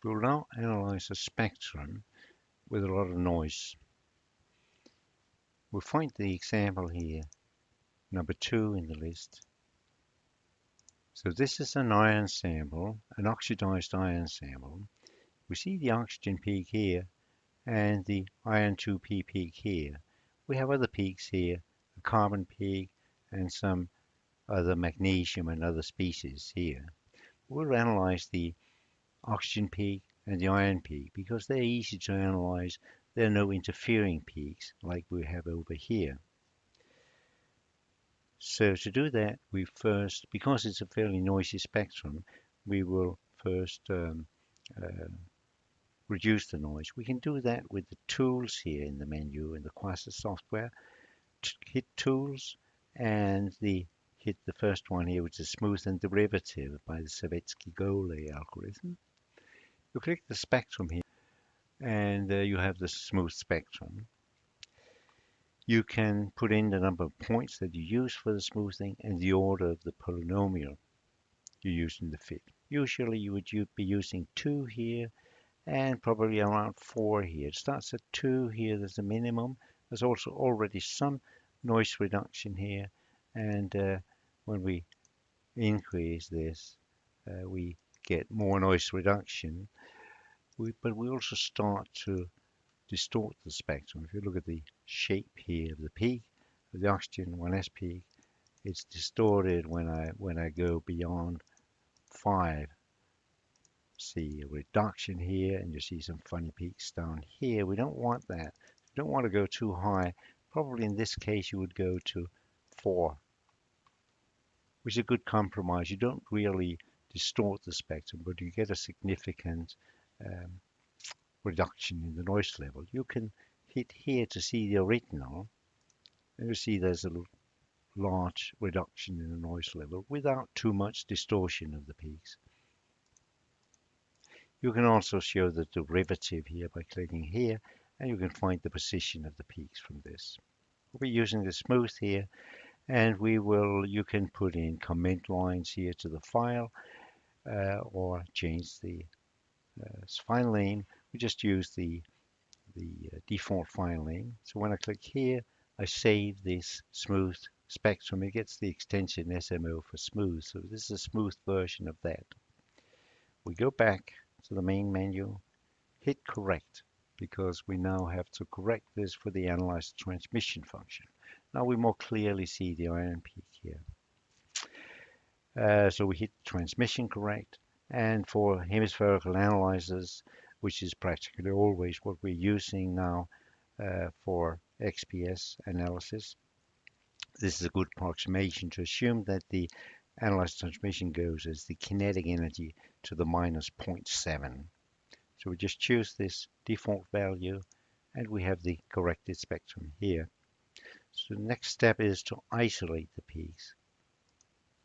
We'll now analyze a spectrum with a lot of noise. We'll find the example here, number 2 in the list. So this is an iron sample, an oxidized iron sample. We see the oxygen peak here and the iron 2p peak here. We have other peaks here, a carbon peak and some other magnesium and other species here. We'll analyze the oxygen peak and the iron peak because they're easy to analyze. There are no interfering peaks like we have over here. So to do that, we first, because it's a fairly noisy spectrum, we will first reduce the noise. We can do that with the tools here in the menu in the Quases software. Hit tools and hit the first one here, which is smooth and derivative by the Savetsky-Golay algorithm. You click the spectrum here and you have the smooth spectrum. You can put in the number of points that you use for the smoothing and the order of the polynomial you use in the fit. Usually you would be using 2 here and probably around 4 here. It starts at 2 here, there's a minimum. There's also already some noise reduction here, and when we increase this, we get more noise reduction. But we also start to distort the spectrum. If you look at the shape here of the peak, of the oxygen 1s peak, it's distorted when I go beyond 5. See a reduction here, and you see some funny peaks down here. We don't want that. We don't want to go too high. Probably in this case you would go to 4, which is a good compromise. You don't really distort the spectrum, but you get a significant reduction in the noise level. You can hit here to see the original, and you see there's a large reduction in the noise level without too much distortion of the peaks. You can also show the derivative here by clicking here, and you can find the position of the peaks from this. We'll be using the smooth here, and you can put in comment lines here to the file, or change the file name. We just use the default file name. So when I click here, I save this smooth spectrum. It gets the extension SMO for smooth. So this is a smooth version of that. We go back to the main menu, hit correct, because we now have to correct this for the analyzed transmission function. Now we more clearly see the iron peak here. So we hit transmission correct, and for hemispherical analyzers, which is practically always what we're using now for XPS analysis, this is a good approximation to assume that the analyzed transmission goes as the kinetic energy to the minus 0.7. So we just choose this default value, and we have the corrected spectrum here. So the next step is to isolate the peaks.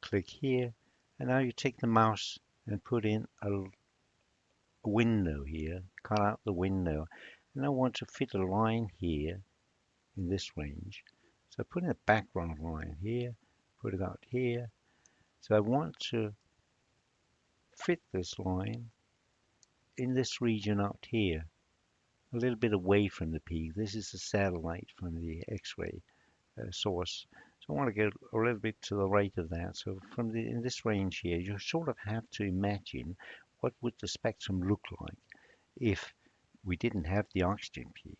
Click here, and now you take the mouse and put in a window here, cut out the window, and I want to fit a line here in this range. So I put in a background line here, put it out here. So I want to fit this line in this region out here, a little bit away from the peak. This is a satellite from the X-ray source. So I want to go a little bit to the right of that. So in this range here, you sort of have to imagine what would the spectrum look like if we didn't have the oxygen peak.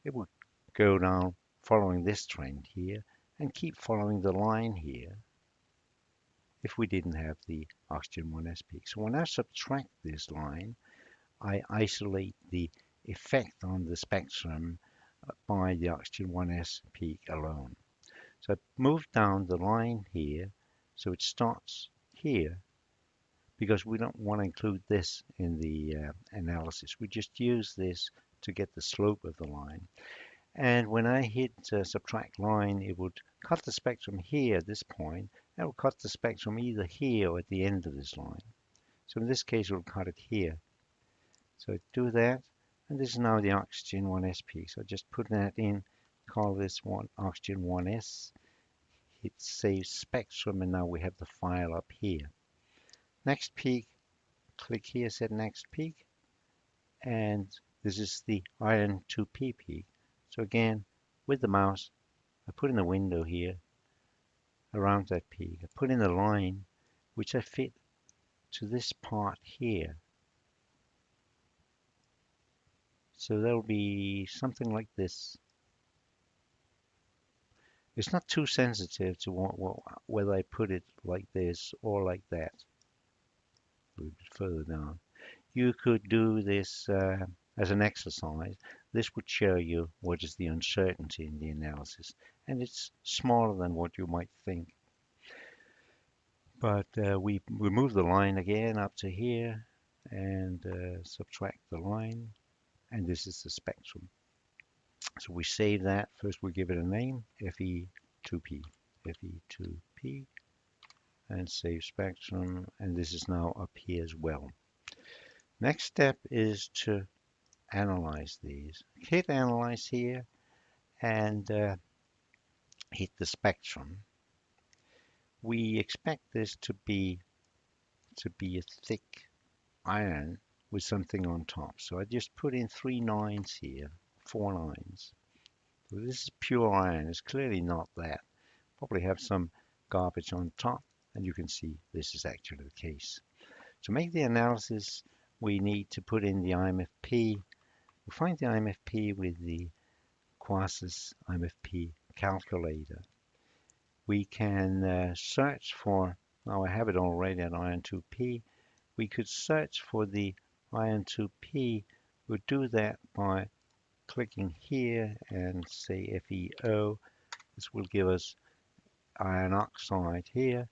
It would go down following this trend here and keep following the line here if we didn't have the oxygen 1s peak. So when I subtract this line, I isolate the effect on the spectrum by the oxygen 1s peak alone. So I move down the line here, so it starts here, because we don't want to include this in the analysis. We just use this to get the slope of the line. And when I hit subtract line, it would cut the spectrum here at this point. It will cut the spectrum either here or at the end of this line. So in this case, we'll cut it here. So do that, and this is now the oxygen 1s peak. So just put that in, call this one oxygen 1s, hit save spectrum, and now we have the file up here. Next peak, click here, set next peak, and this is the iron 2p peak. So again, with the mouse, I put in a window here around that peak. I put in a line which I fit to this part here. So that'll be something like this. It's not too sensitive to whether I put it like this or like that. A little bit further down. You could do this as an exercise. This would show you what is the uncertainty in the analysis, and it's smaller than what you might think. But we remove the line again up to here and subtract the line, and this is the spectrum. So we save that. First we give it a name, Fe2P, Fe2P, and save spectrum, and this is now up here as well. Next step is to analyze these. Hit analyze here and hit the spectrum. We expect this to be a thick iron with something on top. So I just put in 3 nines here, 4 nines. So this is pure iron. It's clearly not that. Probably have some garbage on top, and you can see this is actually the case. To make the analysis, we need to put in the IMFP. We find the IMFP with the Quases-IMFP calculator. We can search for, now I have it already at iron 2P. We could search for the iron 2P. We'll do that by clicking here and say FeO. This will give us iron oxide here,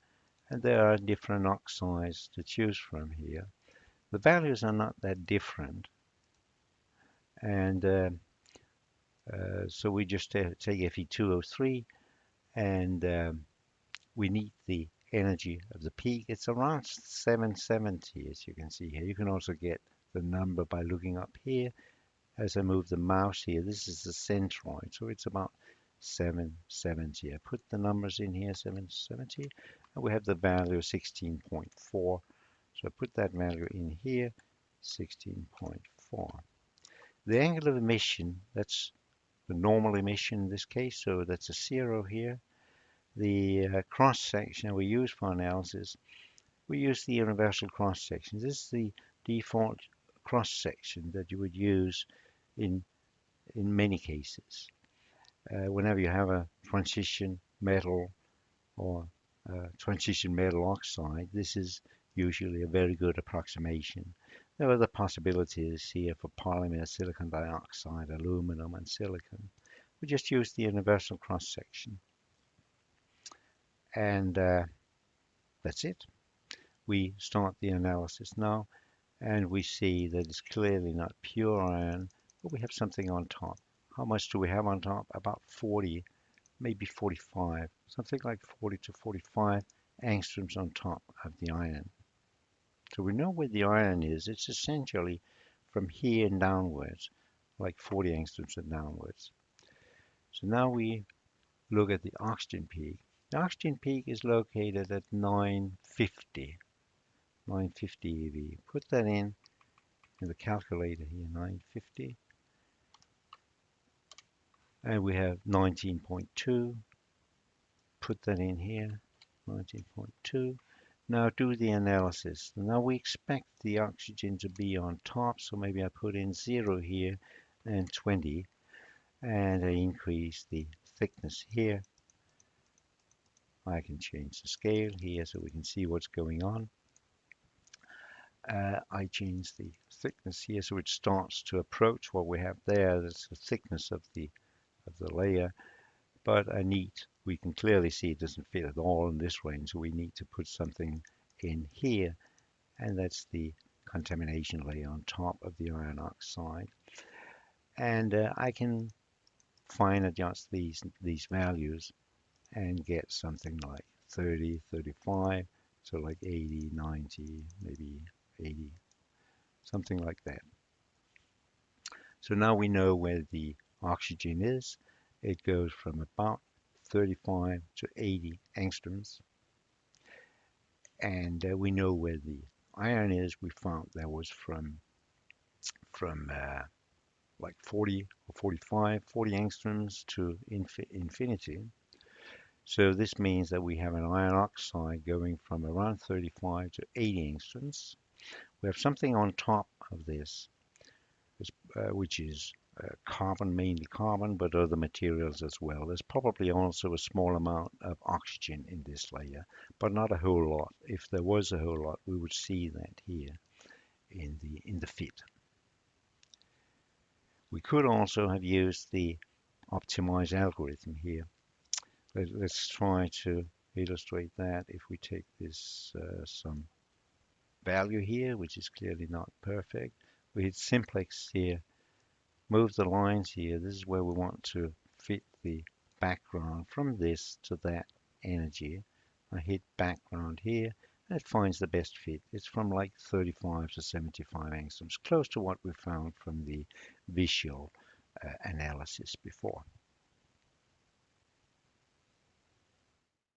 and there are different oxides to choose from here. The values are not that different, and so we just take Fe2O3, and we need the energy of the peak. It's around 770, as you can see here. You can also get the number by looking up here. As I move the mouse here, this is the centroid, so it's about 770. I put the numbers in here, 770, and we have the value of 16.4. So I put that value in here, 16.4. The angle of emission, that's the normal emission in this case, so that's a 0 here. The cross-section we use for analysis, we use the universal cross-section. This is the default cross-section that you would use in many cases. Whenever you have a transition metal or transition metal oxide, this is usually a very good approximation. There are other possibilities here for polymer, silicon dioxide, aluminum, and silicon. We just use the universal cross-section. And that's it. We start the analysis now, and we see that it's clearly not pure iron, but we have something on top. How much do we have on top? About 40, maybe 45, something like 40 to 45 angstroms on top of the iron. So we know where the iron is. It's essentially from here and downwards, like 40 angstroms and downwards. So now we look at the oxygen peak. The oxygen peak is located at 950 eV. Put that in the calculator here, 950. And we have 19.2. Put that in here, 19.2. Now do the analysis. Now we expect the oxygen to be on top, so maybe I put in 0 here and 20, and I increase the thickness here. I can change the scale here so we can see what's going on. I change the thickness here so it starts to approach what we have there. That's the thickness of the layer, but we can clearly see it doesn't fit at all in this range, so we need to put something in here, and that's the contamination layer on top of the iron oxide. And I can fine adjust these values and get something like 30, 35, so like 80, 90, maybe 80, something like that. So now we know where the oxygen is. It goes from about 35 to 80 angstroms. And we know where the iron is. We found that was from from like 40 or 45, 40 angstroms to infinity. So this means that we have an iron oxide going from around 35 to 80 angstroms. We have something on top of this, which is carbon, mainly carbon, but other materials as well. There's probably also a small amount of oxygen in this layer, but not a whole lot. If there was a whole lot, we would see that here in the fit. We could also have used the optimized algorithm here. Let's try to illustrate that. If we take this some value here, which is clearly not perfect, we hit simplex here, move the lines here. This is where we want to fit the background from this to that energy. I hit background here, and it finds the best fit. It's from like 35 to 75 angstroms, close to what we found from the visual analysis before.